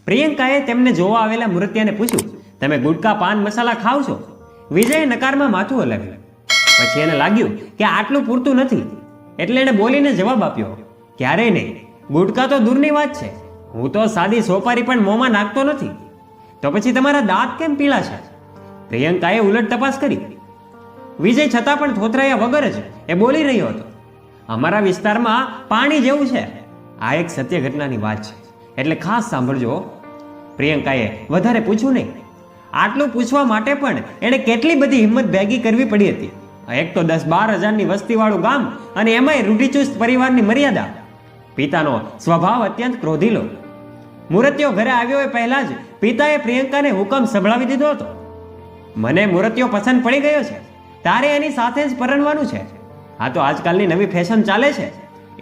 પ્રિયંકાએ તેમને જોવા આવેલા મૂર્તિયાને પૂછ્યું, તમે ગુટકા પાન મસાલા ખાવ છો? વિજયે નકારમાં માથું હલાવ્યું. પછી એને લાગ્યું કે આટલું પૂરતું નથી, એટલે એને બોલીને જવાબ આપ્યો, ક્યારેય નહીં, ગુટકા તો દૂરની વાત છે, હું તો સાદી સોપારી પણ મોંમાં નાખતો નથી. તો પછી તમારા દાંત કેમ પીળા છે? પ્રિયંકાએ ઉલટ તપાસ કરી. વિજય છતાં પણ થોથરાયા વગર જ એ બોલી રહ્યો હતો, અમારા વિસ્તારમાં પાણી જેવું છે. આ એક સત્ય ઘટનાની વાત છે, એટલે ખાસ સાંભળજો. પ્રિયંકાએ વધારે પૂછ્યું નહીં. આટલું પૂછવા માટે પણ એણે કેટલી બધી હિંમત ભેગી કરવી પડી હતી. એક તો 10-12 હજારની વસ્તીવાળું ગામ, અને એમાંય રૂઢિચુસ્ત પરિવારની મર્યાદા. પિતાનો સ્વભાવ અત્યંત ક્રોધીલો. મૂર્તિઓ ઘરે આવ્યો એ પહેલા જ પિતાએ પ્રિયંકાને હુકમ સંભળાવી દીધો હતો, મને મૂર્તિઓ પસંદ પડી ગયો છે, તારે એની સાથે જ પરણવાનું છે. આ તો આજકાલની નવી ફેશન ચાલે છે,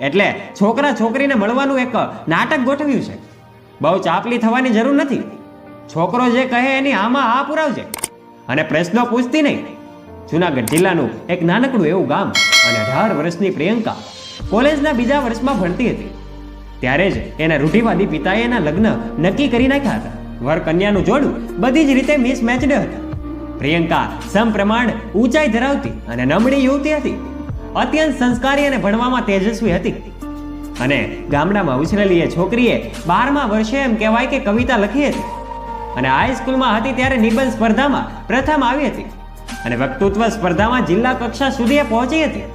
એટલે છોકરા છોકરીને મળવાનું એક નાટક ગોઠવ્યું છે. બહુ ચાપલી થવાની જરૂર નથી. છોકરો જે કહે એની આમાં આ પુરાવજે, અને પ્રશ્નો પૂછતી નહીં. જુનાગઢ જિલ્લાનું એક નાનકડું એવું ગામ, અને 18 વર્ષની પ્રિયંકા કોલેજના બીજા વર્ષમાં ભણતી હતી. ત્યારે જ એના રૂઢિવાદી પિતાએ એના લગ્ન નક્કી કરી નાખ્યા હતા. વર કન્યાનું જોડું બધી જ રીતે મિસમેચડ હતું. પ્રિયંકા સમપ્રમાણ ઊંચાઈ ધરાવતી અને નમણી યુવતી હતી. અત્યંત સંસ્કારી અને ભણવામાં તેજસ્વી હતી. અને ગામડામાં ઉછરેલી એ છોકરીએ 12મા વર્ષે એમ કહેવાય કે કવિતા લખી હતી. અને હાઈસ્કૂલમાં હતી ત્યારે નિબંધ સ્પર્ધામાં પ્રથમ આવી હતી, અને વક્તૃત્વ સ્પર્ધામાં જિલ્લા કક્ષા સુધી એ પહોંચી હતી.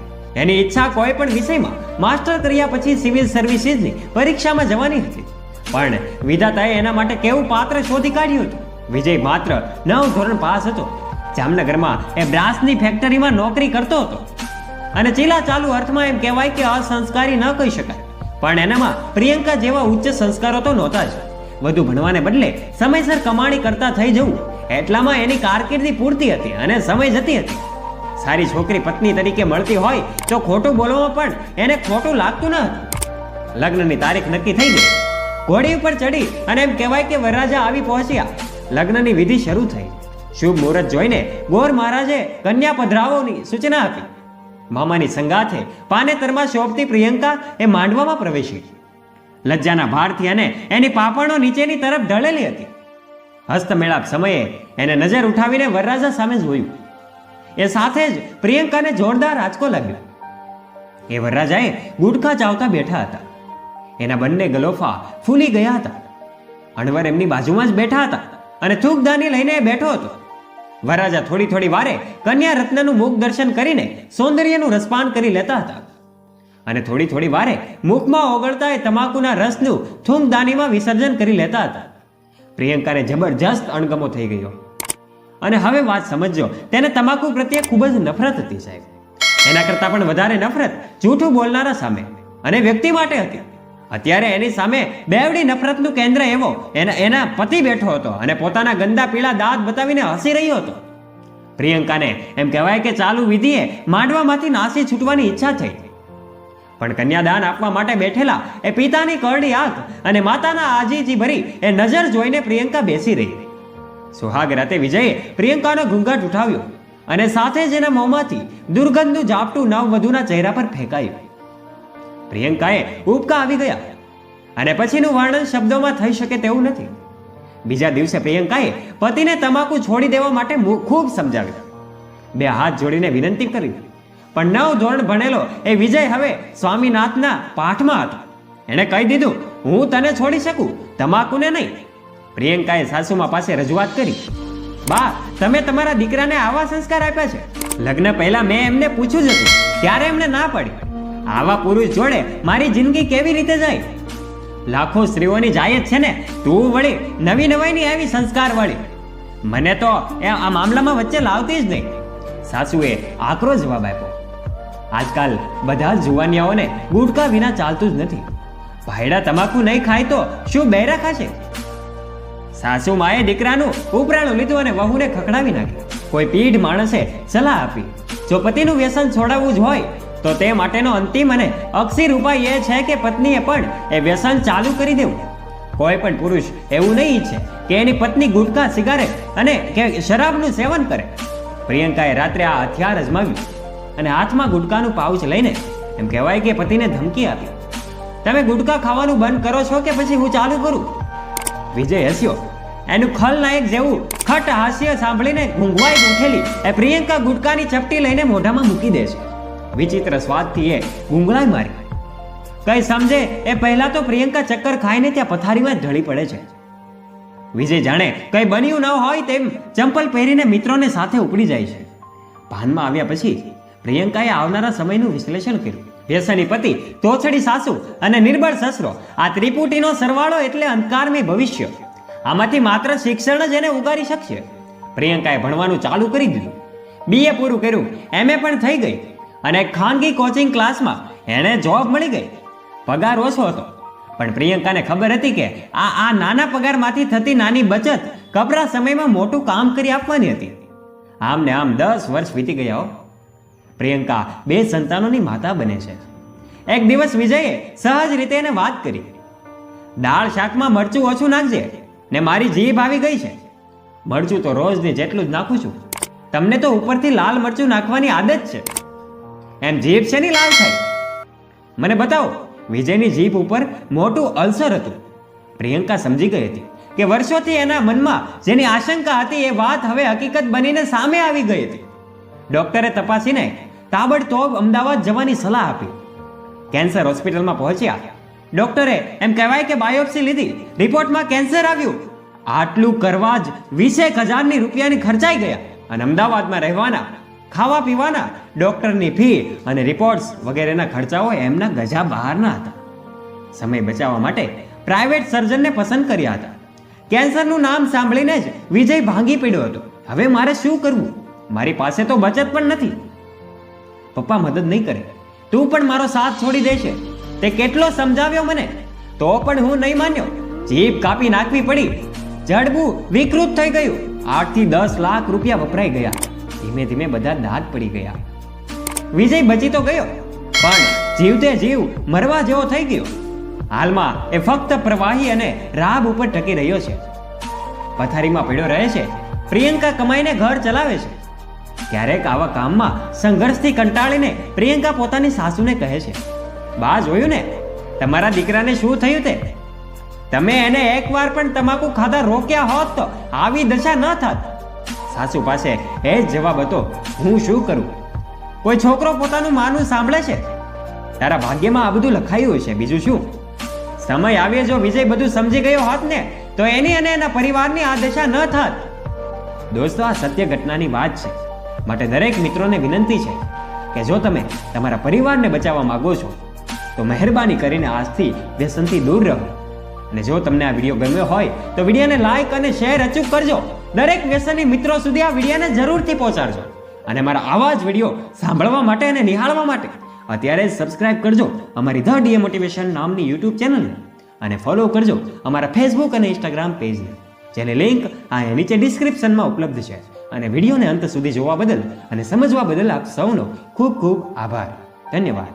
એની ઈચ્છા કોઈ પણ વિષયમાં માસ્ટર કર્યા પછી સિવિલ સર્વિસીસની પરીક્ષામાં જવાની હતી, પણ વિધાતાએ એના માટે કેવું પાત્ર શોધી કાઢ્યું હતું. વિજય માત્ર 9 ધોરણ પાસ હતો. જામનગરમાં એ બ્રાસની ફેક્ટરીમાં નોકરી કરતો હતો, અને ચીલા ચાલુ અર્થમાં એમ કહેવાય કે અસંસ્કારી ન કહી શકાય, પણ એનામાં પ્રિયંકા જેવા ઉચ્ચ સંસ્કારો તો નહોતા જ. વધુ ભણવાને બદલે સમયસર કમાણી કરતા થઈ જવું, એટલામાં એની કારકિર્દી પૂરતી હતી અને સમય જતી હતી. સારી છોકરી પત્ની તરીકે મળતી હોય તો ખોટું બોલવામાં પણ એને ખોટું લાગતું ન હતું. લગ્નની તારીખ નક્કી થઈ ગઈ. ઘોડી ઉપર ચડી અને એમ કહેવાય કે વરરાજા આવી પહોંચ્યા. લગ્નની વિધિ શરૂ થઈ. શુભ મુહૂર્ત જોઈને ગોર મહારાજે કન્યા પધરાવવાની સૂચના આપી. મામાની સંગાથે પાનેતરમાં શોભતી પ્રિયંકા એ માંડવામાં પ્રવેશી. લજ્જાના ભારથી અને એની પાપણો નીચેની તરફ ઢળેલી હતી. હસ્તમેળાપ સમયે એને નજર ઉઠાવીને વરરાજા સામે જોયું. એ સાથે જ પ્રિયંકાને જોરદાર આંચકો લાગ્યો. એ વરરાજાએ ગુટખા ચાવતા બેઠા હતા. એના બંને ગલોફા ફૂલી ગયા હતા. અણવર એમની બાજુમાં જ બેઠા હતા, અને થૂકદાની લઈને એ બેઠો હતો. વરરાજા થોડી વારે કન્યા રત્નનું મુખ દર્શન કરીને સૌંદર્યનું રસપાન કરી લેતા હતા, અને થોડી વારે મુખમાં ઓગળતા એ તમાકુના રસનું થૂંકદાનીમાં વિસર્જન કરી લેતા હતા. પ્રિયંકાને જબરજસ્ત અણગમો થઈ ગયો. અને હવે વાત સમજજો, તેને તમાકુ પ્રત્યે ખૂબ જ નફરત હતી સાહેબ. એના કરતાં પણ વધારે નફરત જૂઠું બોલનારા સામે અને વ્યક્તિ માટે હતી. અત્યારે એની સામે બેવડી નફરતનું કેન્દ્ર એવો એના પતિ બેઠો હતો, અને પોતાના ગંદા પીળા દાંત બતાવીને હસી રહ્યો હતો. પ્રિયંકાને એમ કહેવાય કે ચાલુ વિધિએ માંડવામાંથી નાસી છૂટવાની ઈચ્છા થઈ. પણ કન્યાદાન આપવા માટે બેઠેલા એ પિતાની કરડી આંખ અને માતાના આજીજી ભરી એ નજર જોઈને પ્રિયંકા બેસી રહી. સુહાગ રાતે વિજયે પ્રિયંકાનો ઘૂંઘાટ ઉઠાવ્યો, અને સાથે જ એના મોંમાંથી દુર્ગંધનું ઝાપટું નવવધુના ચહેરા પર ફેંકાયું. પ્રિયંકાએ ઉબકા આવી ગયા, અને પછીનું વર્ણન શબ્દોમાં થઈ શકે તેવું નથી. બીજા દિવસે પ્રિયંકાએ પતિને તમાકુ છોડી દેવા માટે ખૂબ સમજાવ્યો. 2 હાથ જોડીને વિનંતી કરી, પણ 9 ધોરણ ભણેલો એ વિજય હવે સ્વામીનાથના પાઠમાં હતો. એણે કહી દીધું, હું તને છોડી શકું, તમાકુને નહીં. પ્રિયંકાએ સાસુમા પાસે રજૂઆત કરી, બા, તમે તમારા દીકરાને આવા સંસ્કાર આપ્યા છે. લગ્ન પહેલા મેં એમને પૂછ્યું જ હતું, ત્યારે એમને ના પડી. આવા પુરુષ જોડે મારી જિંદગી કેવી રીતે જાય? લાખો સ્ત્રીઓની જાય જ છે ને, તું વળી નવી નવાઈની આવી સંસ્કાર વાળી. મને તો આ મામલામાં વચ્ચે લાવતી જ નહીં. સાસુએ આકરો જવાબ આપ્યો, આજકાલ બધા જ જુવાનિયાઓને ગુટકા વિના ચાલતું જ નથી. ભાઈડા તમાકુ નહીં ખાય તો શું બૈરા ખાશે? સાસુ માએ દીકરાનું ઉપરાણું લીધું અને વહુને ખખડાવી નાખી. કોઈ પીઢ માણસે સલાહ આપી, જો પતિનું વ્યસન છોડાવવું જ હોય તો તે માટેનો અંતિમ અને અક્ષીર ઉપાય એ છે કે પત્નીએ પણ એ વ્યસન ચાલુ કરી દેવું. કોઈ પણ પુરુષ એવું નહીં ઈચ્છે કે એની પત્ની ગુટકા, સિગારેટ અને કે શરાબનું સેવન કરે. પ્રિયંકાએ રાત્રે આ હથિયાર અજમાવ્યું, અને હાથમાં ગુટકાનું પાઉચ લઈને એમ કહેવાય કે પતિને ધમકી આપી, તમે ગુટકા ખાવાનું બંધ કરો છો કે પછી હું ચાલુ કરું? વિજય હસ્યો. એનું ખલનાયક જેવું ખટ હાસ્ય સાંભળીને ઘૂંઘવાઈ ઉઠેલી એ પ્રિયંકા ગુટકાની ચપટી લઈને મોઢામાં મૂકી દે છે. વિચિત્ર સ્વાદથી એ ગુંગળાઈ મારી. કઈ સમજે એ પહેલા તો પ્રિયંકા ચક્કર ખાઈને ત્યાં પથારીમાં જ ઢળી પડે છે. વિજય જાણે કઈ બન્યું ન હોય તેમ ચંપલ પહેરીને મિત્રોને સાથે ઉપડી જાય છે. ભાનમાં આવ્યા પછી પ્રિયંકાએ આવનારા સમયનું વિશ્લેષણ કર્યું. વ્યસની પતિ, તોછડી સાસુ અને નિર્બળ સસરો, આ ત્રિપુટીનો સરવાળો એટલે અંધકારમય ભવિષ્ય. આમાંથી માત્ર શિક્ષણ જ એને ઉગારી શકશે. પ્રિયંકાએ ભણવાનું ચાલુ કરી દીધું. BA પૂરું કર્યું, MA પણ થઈ ગઈ અને ખાનગી કોચિંગ ક્લાસમાં એને જોબ મળી ગઈ. પગાર ઓછો હતો, પણ પ્રિયંકાને ખબર હતી કે આ નાના પગારમાંથી થતી નાની બચત કપરા સમયમાં મોટું કામ કરી આપવાની હતી. આમ ને આમ 10 વર્ષ વીતી ગયા. પ્રિયંકા 2 સંતાનોની માતા બને છે. એક દિવસ વિજયે સહજ રીતે એને વાત કરી, દાળ શાકમાં મરચું ઓછું નાખજે ને મારી જીભ આવી ગઈ છે. મરચું તો રોજની જેટલું જ નાખું છું. તમને તો ઉપરથી લાલ મરચું નાખવાની આદત છે, એમ જીભ છે ની લાલ થાય? મને બતાવો. વિજયની જીભ ઉપર મોટું અલ્સર હતું. પ્રિયંકા સમજી ગઈ હતી કે વર્ષોથી એના મનમાં જેની આશંકા હતી એ વાત હવે હકીકત બનીને સામે આવી ગઈ હતી. ડોક્ટરે તપાસીને તાબડતોબ અમદાવાદ જવાની સલાહ આપી. કેન્સર હોસ્પિટલમાં પહોંચ્યા. ડોક્ટરે એમ કહેવાય કે બાયોપ્સી લીધી, રિપોર્ટમાં કેન્સર આવ્યું. આટલું કરવા જ 20,000 રૂપિયાની ખર્ચાઈ ગયા અને અમદાવાદમાં રહેવાના, ખાવા પીવાના, ડોક્ટરની ફી અને રિપોર્ટ્સ વગેરેના ખર્ચાઓ એમના ગજા બહારના હતા. સમય બચાવવા માટે પ્રાઇવેટ સર્જનને પસંદ કર્યા હતા. કેન્સરનું નામ સાંભળીને જ વિજય ભાંગી પડ્યો હતો. હવે મારે શું કરવું? મારી પાસે તો બચત પણ નથી. પપ્પા મદદ નહીં કરે, તું પણ મારો સાથ છોડી દેશે. તે કેટલો સમજાવ્યો મને, તો પણ હું નહીં માન્યો. જીભ કાપી નાખવી પડી. જડબું વિકૃત થઈ ગયું. 8 થી 10 લાખ રૂપિયા વપરાઈ ગયા. ધીમે ધીમે બધા દાંત પડી ગયા. વિજય બચી તો ગયો, પણ જીવતે જીવ મરવા જેવો થઈ ગયો. હાલમાં એ ફક્ત પ્રવાહી અને રાબ ઉપર ટકી રહ્યો છે. પથારીમાં પડ્યો રહે છે. પ્રિયંકા કમાઈને ઘર ચલાવે છે. ક્યારેક આવા કામમાં સંઘર્ષથી કંટાળીને પ્રિયંકા પોતાની સાસુને કહે છે, બા જોયું ને તમારા દીકરાને શું થયું તે? તમે એને એકવાર પણ તમાકુ ખાધા રોક્યા હોત તો આવી દશા ન થાત. સાસુ પાસે એ જ જવાબ હતો, હું શું કરું? કોઈ છોકરો પોતાનું માનું સાંભળે છે? તારા ભાગ્યમાં આ બધું લખાયું છે, બીજું શું? સમય આવ્યો જો વિજય બધું સમજી ગયો હોત ને તો એની અને એના પરિવારની આ દશા ન થાત. દોસ્તો, આ સત્ય ઘટનાની વાત છે. માટે દરેક મિત્રોને વિનંતી છે કે જો તમે તમારા પરિવારને બચાવવા માંગો છો તો મહેરબાની કરીને આજથી વ્યસનથી દૂર રહો. અને જો તમને આ વિડીયો ગમ્યો હોય તો વિડીયોને લાઈક અને શેર અચૂક કરજો. દરેક વ્યસની મિત્રો સુધી આ વિડીયોને જરૂરથી પહોંચાડજો. અને મારા આવા જ વિડીયો સાંભળવા માટે અને નિહાળવા માટે અત્યારે જ સબસ્ક્રાઇબ કરજો અમારી ધ ડીએ મોટિવેશન નામની યુટ્યુબ ચેનલને, અને ફોલો કરજો અમારા ફેસબુક અને ઇન્સ્ટાગ્રામ પેજને, જેની લિંક અહીંયા નીચે ડિસ્ક્રિપ્શનમાં ઉપલબ્ધ છે. અને વિડીયોને અંત સુધી જોવા બદલ અને સમજવા બદલ આપ સૌનો ખૂબ ખૂબ આભાર. ધન્યવાદ.